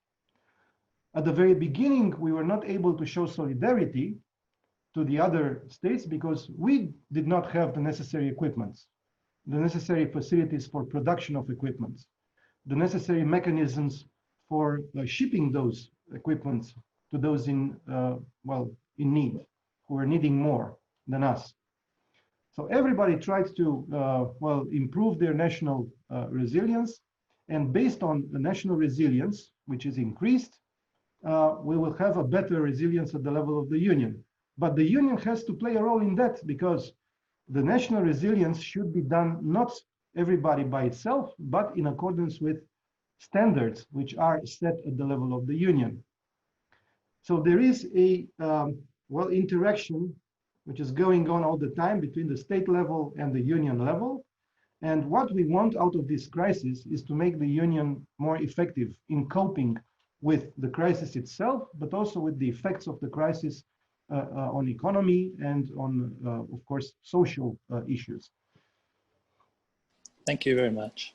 At the very beginning, we were not able to show solidarity to the other states because we did not have the necessary equipments, the necessary facilities for production of equipments, the necessary mechanisms for shipping those equipments to those in need, who are needing more than us. So everybody tried to improve their national resilience, and based on the national resilience, which is increased, we will have a better resilience at the level of the Union. But the Union has to play a role in that, because the national resilience should be done not everybody by itself, but in accordance with standards which are set at the level of the Union. So there is a interaction which is going on all the time between the state level and the Union level. And what we want out of this crisis is to make the Union more effective in coping with the crisis itself, but also with the effects of the crisis on economy and on, of course, social issues. Thank you very much.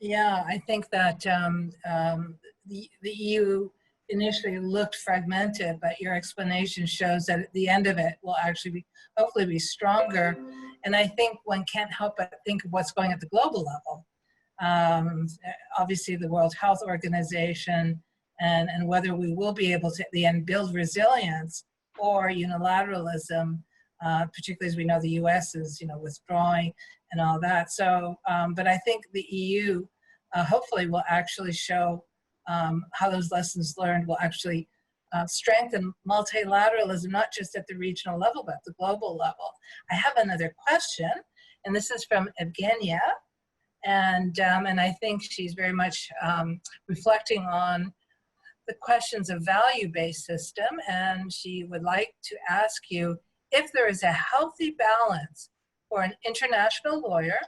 Yeah, I think that the EU initially looked fragmented, but your explanation shows that at the end of it will actually be, hopefully be stronger. And I think one can't help but think of what's going at the global level. Obviously the World Health Organization, and whether we will be able to at the end build resilience or unilateralism, particularly as we know the US is withdrawing and all that. So, but I think the EU hopefully will actually show how those lessons learned will actually strengthen multilateralism, not just at the regional level, but at the global level. I have another question, and this is from Evgenia, and I think she's very much reflecting on the questions of value-based system, and she would like to ask you if there is a healthy balance for an international lawyer,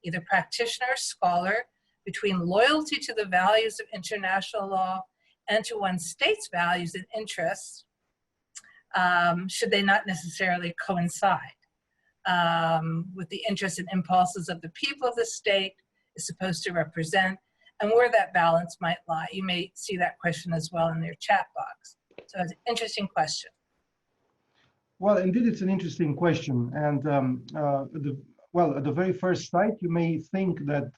either practitioner or scholar, between loyalty to the values of international law and to one's state's values and interests, should they not necessarily coincide with the interests and impulses of the people of the state is supposed to represent, and where that balance might lie. You may see that question as well in your chat box. So it's an interesting question. Well, indeed, it's an interesting question. And at the very first sight, you may think that,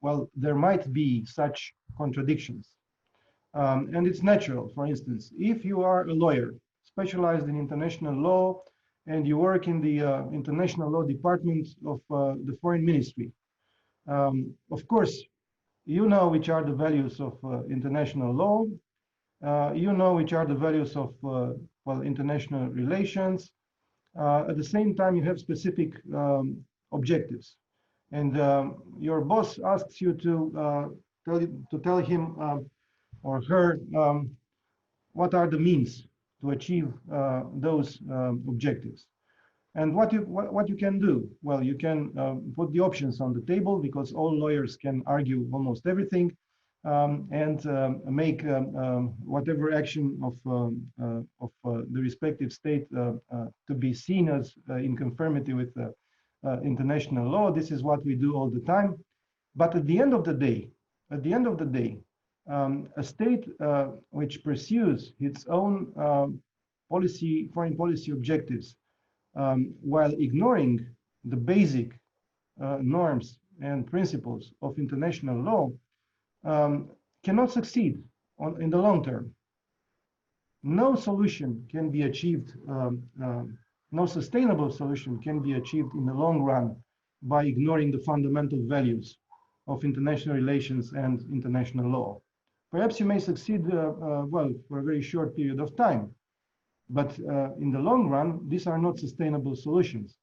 well, there might be such contradictions. And it's natural. For instance, if you are a lawyer specialized in international law and you work in the international law department of the foreign ministry, of course, you know which are the values of international law. You know which are the values of well, international relations. At the same time, you have specific objectives, and your boss asks you to tell him or her what are the means to achieve those objectives. And what you can do? Well, you can put the options on the table, because all lawyers can argue almost everything, and make whatever action of the respective state to be seen as in conformity with international law. This is what we do all the time. But at the end of the day, a state which pursues its own foreign policy objectives, while ignoring the basic norms and principles of international law, cannot succeed in the long term. No solution can be achieved, no sustainable solution can be achieved in the long run by ignoring the fundamental values of international relations and international law. Perhaps you may succeed, well, for a very short period of time, but in the long run, these are not sustainable solutions.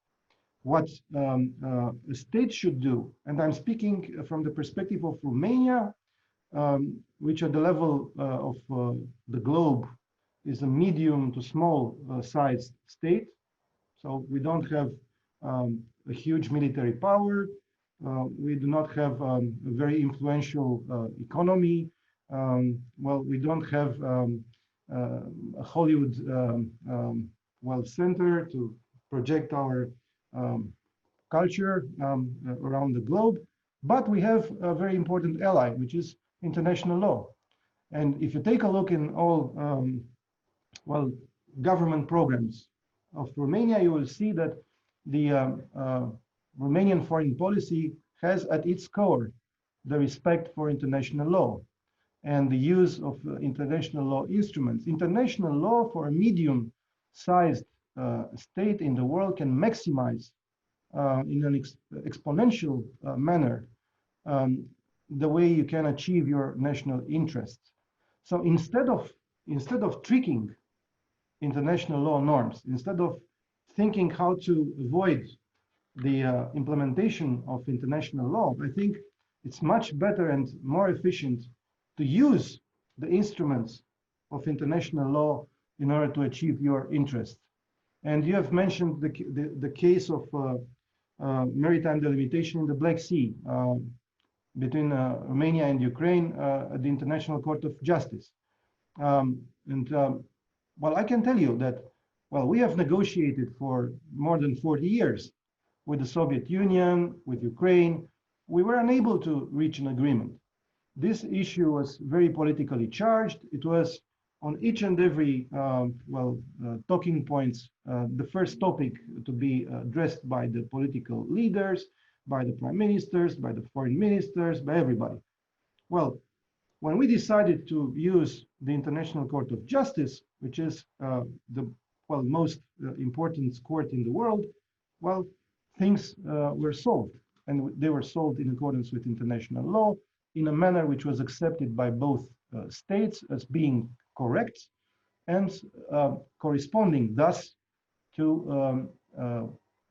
What a state should do, and I'm speaking from the perspective of Romania, which at the level of the globe is a medium to small sized state. So we don't have a huge military power. We do not have a very influential economy. Well, we don't have a Hollywood well, center to project our culture around the globe, but we have a very important ally, which is international law. And if you take a look in all well, government programs of Romania, you will see that the Romanian foreign policy has at its core the respect for international law and the use of international law instruments. International law for a medium-sized state in the world can maximize in an exponential manner the way you can achieve your national interests. So instead of tricking international law norms, instead of thinking how to avoid the implementation of international law, I think it's much better and more efficient to use the instruments of international law in order to achieve your interests. And you have mentioned the case of maritime delimitation in the Black Sea between Romania and Ukraine at the International Court of Justice. Well, I can tell you that, well, we have negotiated for more than 40 years with the Soviet Union, with Ukraine. We were unable to reach an agreement. This issue was very politically charged. It was on each and every talking points, the first topic to be addressed by the political leaders, by the prime ministers, by the foreign ministers, by everybody. Well, when we decided to use the International Court of Justice, which is the most important court in the world, well, things were solved, and they were solved in accordance with international law in a manner which was accepted by both states as being correct and corresponding thus to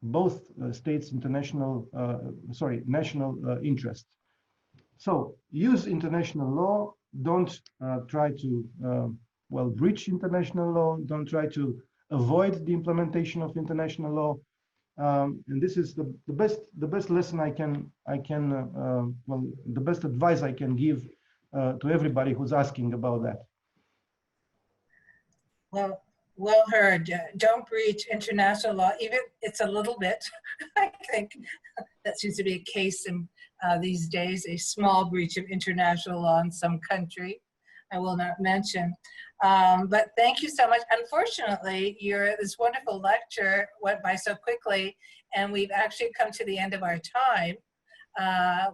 both states' national interests. So use international law. Don't try to breach international law. Don't try to avoid the implementation of international law. And this is the best lesson the best advice I can give to everybody who's asking about that. Well heard. Don't breach international law, even it's a little bit. I think that seems to be a case in these days, a small breach of international law in some country. I will not mention. But thank you so much. Unfortunately, this wonderful lecture went by so quickly, and we've actually come to the end of our time,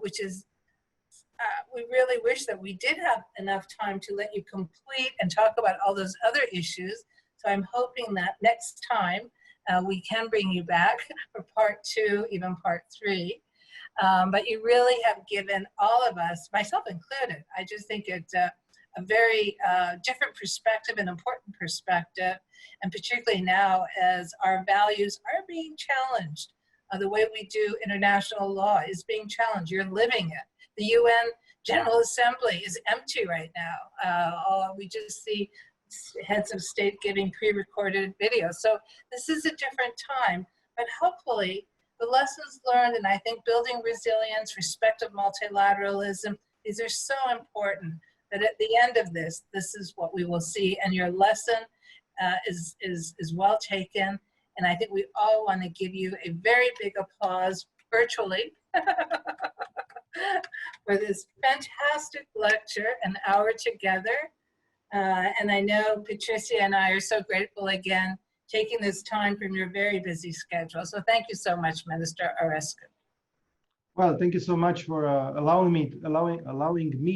which is, we really wish that we did have enough time to let you complete and talk about all those other issues. So I'm hoping that next time we can bring you back for part 2, even part 3. But you really have given all of us, myself included, I just think it's a very different perspective, an important perspective, and particularly now as our values are being challenged. The way we do international law is being challenged. You're living it. The UN General Assembly is empty right now. We just see heads of state giving pre-recorded videos. So this is a different time, but hopefully the lessons learned, and I think building resilience, respect of multilateralism, these are so important that at the end of this is what we will see. And your lesson is well taken. And I think we all want to give you a very big applause virtually for this fantastic lecture, an hour together. And I know Patricia and I are so grateful again, taking this time from your very busy schedule. So thank you so much, Minister Aurescu. Well, thank you so much for allowing me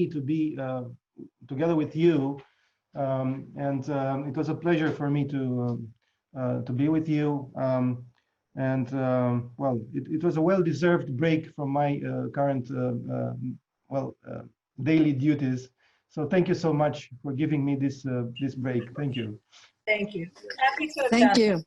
to be together with you, and it was a pleasure for me to be with you. Well, it was a well-deserved break from my current daily duties. So thank you so much for giving me this break. Thank you. Thank you. Happy to have Thank done you. it.